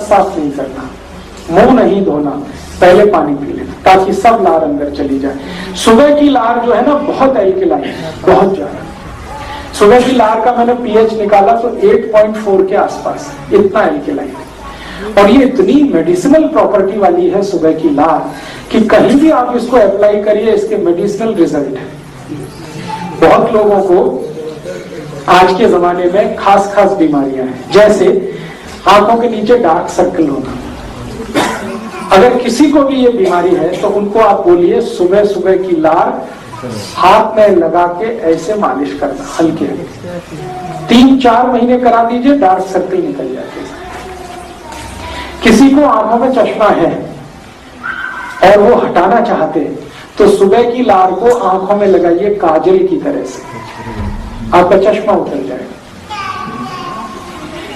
साफ नहीं करना, मुंह नहीं धोना, पहले पानी पी लेना ताकि सब लार अंदर चली जाए। सुबह की लार जो है ना बहुत एल्कलाइन है, बहुत ज्यादा। सुबह की लार का मैंने पीएच निकाला तो 8.4 के आसपास, इतना एल्कलाइन है। और ये इतनी मेडिसिनल प्रॉपर्टी वाली है सुबह की लार कि कहीं भी आप इसको अप्लाई करिए, इसके मेडिसिनल रिजल्ट है। बहुत लोगों को आज के जमाने में खास खास बीमारियां हैं, जैसे आंखों के नीचे डार्क सर्कल होना। अगर किसी को भी ये बीमारी है तो उनको आप बोलिए सुबह सुबह की लार हाथ में लगा के ऐसे मालिश करना, हल्के हल्के 3-4 महीने करा दीजिए, डार्क सर्कल निकल जाते हैं। किसी को आंखों में चश्मा है और वो हटाना चाहते हैं तो सुबह की लार को आंखों में लगाइए काजल की तरह से, आपका चश्मा उतर जाएगा।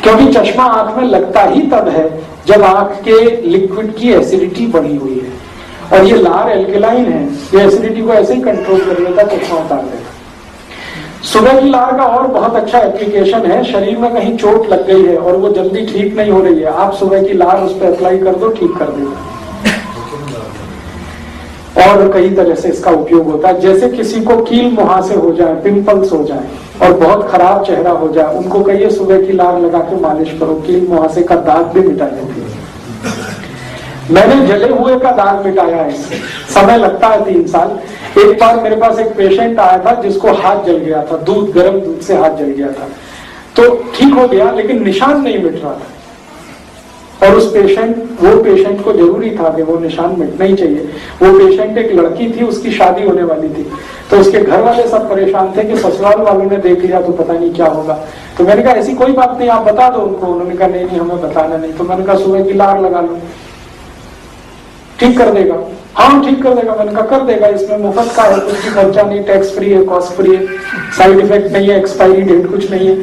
क्योंकि चश्मा आंख में लगता ही तब है जब आंख के लिक्विड की एसिडिटी बढ़ी हुई है, और ये लार एल्कलाइन है, ये एसिडिटी को ऐसे ही कंट्रोल कर लेता, चश्मा उतार देता। सुबह की लार का और बहुत अच्छा एप्लीकेशन है, शरीर में कहीं चोट लग गई है और वो जल्दी ठीक नहीं हो रही है, आप सुबह की लार उस पर अप्लाई कर दो, ठीक कर देगा। और कई तरह से इसका उपयोग होता है। जैसे किसी को कील मुहासे हो जाए, पिंपल्स हो जाए और बहुत खराब चेहरा हो जाए, उनको कहिए सुबह की लार लगा के मालिश करो, कील मुहासे का दाग भी मिटा देती है। मैंने जले हुए का दाग मिटाया है, समय लगता है 3 साल। एक बार मेरे पास एक पेशेंट आया था जिसको हाथ जल गया था, गर्म दूध से हाथ जल गया था, तो ठीक हो गया लेकिन निशान नहीं मिट रहा था। और वो पेशेंट को जरूरी था कि वो निशान मिटना ही चाहिए। वो पेशेंट एक लड़की थी, उसकी शादी होने वाली थी, तो उसके घर वाले सब परेशान थे कि ससुराल वालों ने देख लिया तो पता नहीं क्या होगा। तो मैंने कहा ऐसी कोई बात नहीं, आप बता दो उनको। उन्होंने कहा नहीं हमें बताना नहीं। तो मैंने कहा सुबह की लार लगा लो, ठीक कर देगा। हाँ ठीक कर देगा। मैंने कहा कर देगा, इसमें मुफ्त का है, कुछ भी खर्चा नहीं, टैक्स फ्री है, कॉस्ट फ्री है, साइड इफेक्ट नहीं है, एक्सपायरी डेट कुछ नहीं है,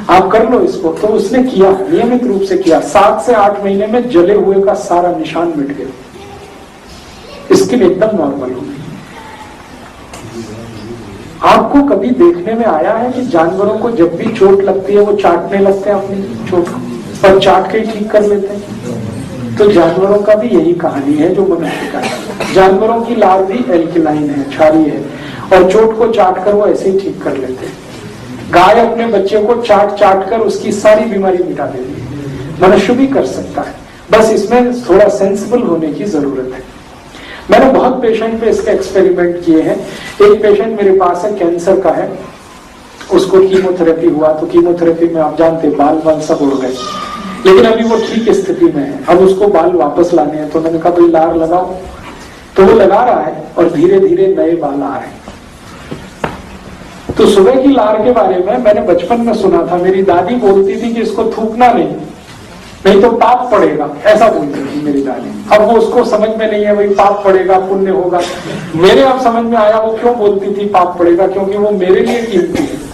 आप कर लो इसको। तो उसने किया, नियमित रूप से किया। 7 से 8 महीने में जले हुए का सारा निशान मिट गया, स्किन एकदम नॉर्मल हो गई। आपको कभी देखने में आया है कि जानवरों को जब भी चोट लगती है वो चाटने लगते हैं अपनी चोट को, और चाट के ही ठीक कर लेते हैं? तो जानवरों का भी यही कहानी है जो मनुष्य का है। जानवरों की लार भी एल्कलाइन है, क्षारीय है, और चोट को चाट कर वो ऐसे ही ठीक कर लेते हैं। गाय अपने बच्चे को चाट कर उसकी सारी बीमारी मिटा देती है, मनुष्य भी कर सकता है, बस इसमें थोड़ा सेंसिबल होने की जरूरत है। मैंने बहुत पेशेंट पे इसके एक्सपेरिमेंट किए हैं। एक पेशेंट मेरे पास है, कैंसर का है, उसको कीमोथेरेपी हुआ, तो कीमोथेरेपी में आप जानते बाल सब उड़ गए, लेकिन अभी वो ठीक स्थिति में है। अब उसको बाल वापस लाने हैं, तो मैंने कहा भाई लार लगाओ, तो वो लगा रहा है और धीरे धीरे नए बाल आ रहे हैं। तो सुबह की लार के बारे में मैंने बचपन में सुना था, मेरी दादी बोलती थी कि इसको थूकना नहीं तो पाप पड़ेगा, ऐसा बोलती थी मेरी दादी। अब वो उसको समझ में नहीं है भाई पाप पड़ेगा पुण्य होगा। मेरे अब समझ में आया वो क्यों बोलती थी पाप पड़ेगा, क्योंकि वो मेरे लिए कीमती है।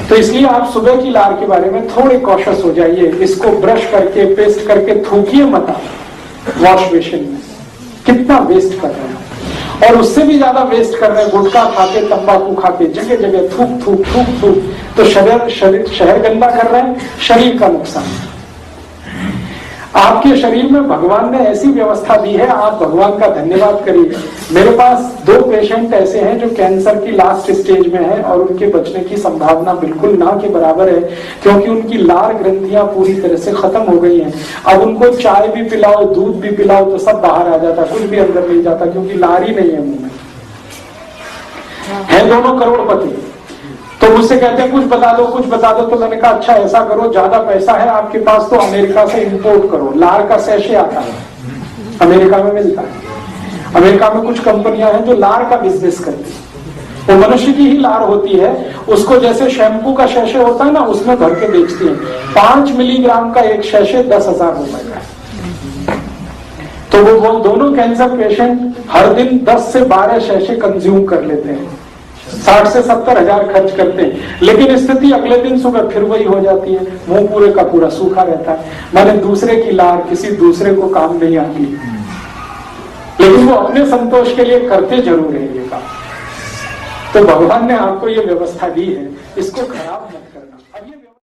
तो इसलिए आप सुबह की लार के बारे में थोड़े कॉशियस हो जाइए। इसको ब्रश करके पेस्ट करके थूकिए मत आप वॉश बेसिन में, कितना वेस्ट कर रहे हैं। और उससे भी ज्यादा वेस्ट कर रहे हैं गुटखा खाके, तंबाकू खाके, जगह जगह थूक। तो शहर गंदा कर रहे हैं, शरीर का नुकसान। आपके शरीर में भगवान ने ऐसी व्यवस्था दी है, आप भगवान का धन्यवाद करिए। मेरे पास 2 पेशेंट ऐसे हैं जो कैंसर की लास्ट स्टेज में हैं और उनके बचने की संभावना बिल्कुल ना के बराबर है, क्योंकि उनकी लार ग्रंथियां पूरी तरह से खत्म हो गई हैं। अब उनको चाय भी पिलाओ, दूध भी पिलाओ तो सब बाहर आ जाता, कुछ भी अंदर नहीं जाता, क्योंकि लार ही नहीं है मुंह में। है दोनों करोड़पति, तो मुझसे कहते हैं कुछ बता दो। तो मैंने कहा अच्छा ऐसा करो, ज्यादा पैसा है आपके पास तो अमेरिका से इंपोर्ट करो। लार का सैशे आता है, अमेरिका में मिलता है। अमेरिका में कुछ कंपनियां हैं जो लार का बिजनेस करती है, वो मनुष्य की ही लार होती है, उसको जैसे शैम्पू का सैशे होता है ना, उसमें भर के बेचती है। 5 मिलीग्राम का एक सैशे 10,000 रुपए का है। तो वो दोनों कैंसर पेशेंट हर दिन 10 से 12 सैशे कंज्यूम कर लेते हैं, 60 से 70 हजार खर्च करते हैं। लेकिन स्थिति अगले दिन सुबह फिर वही हो जाती है, मुंह पूरे का पूरा सूखा रहता है। माने दूसरे की लार किसी दूसरे को काम नहीं आती, लेकिन वो अपने संतोष के लिए करते जरूर है ये काम। तो भगवान ने आपको ये व्यवस्था दी है, इसको खराब